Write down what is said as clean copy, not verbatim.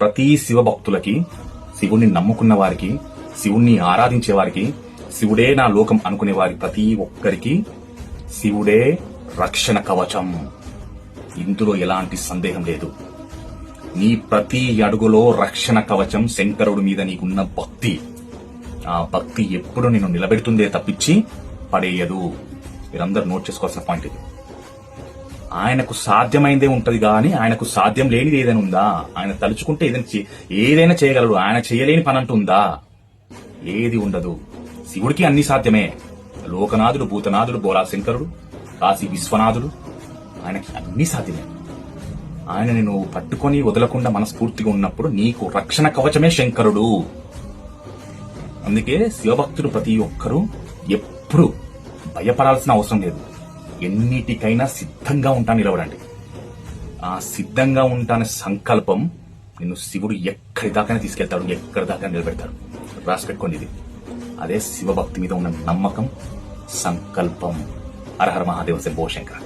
ప్రతి శివభక్తులకి, శివుణ్ణి నమ్ముకున్న వారికి, శివుణ్ణి ఆరాధించే వారికి, శివుడే నా లోకం అనుకునే వారి ప్రతి ఒక్కరికి శివుడే రక్షణ కవచం. ఇందులో ఎలాంటి సందేహం లేదు. నీ ప్రతి అడుగులో రక్షణ కవచం శంకరుడి మీద నీకున్న భక్తి. ఆ భక్తి ఎప్పుడు నిన్ను నిలబెడుతుందే తప్పించి పడేయదు. మీరందరూ నోట్ చేసుకోవాల్సిన పాయింట్ ఇది. ఆయనకు సాధ్యమైందే ఉంటది గాని ఆయనకు సాధ్యం లేనిది ఏదైనా ఉందా? ఆయన తలుచుకుంటే ఏదైనా చేయగలడు. ఆయన చేయలేని పని అంటుందా? ఏది ఉండదు. శివుడికి అన్ని సాధ్యమే. లోకనాథుడు, భూతనాథుడు, బోలా శంకరుడు, కాశీ విశ్వనాథుడు, ఆయనకి అన్ని సాధ్యమే. ఆయనని నువ్వు పట్టుకొని వదలకుండా మనస్ఫూర్తిగా ఉన్నప్పుడు నీకు రక్షణ కవచమే శంకరుడు. అందుకే శివభక్తుడు ప్రతి ఒక్కరూ ఎప్పుడు భయపడాల్సిన అవసరం లేదు. ఎన్నిటికైనా సిద్ధంగా ఉంటాను నిలవడండి. ఆ సిద్ధంగా ఉంటానే సంకల్పం నిన్ను శివుడు ఎక్కడి దాకా తీసుకెళ్తాడు, ఎక్కడి దాకా నిలబెడతాడు. రాసి పెట్టుకోండి ఇది. అదే శివభక్తి మీద ఉన్న నమ్మకం, సంకల్పం. హర హర మహాదేవ శంభో శంకర.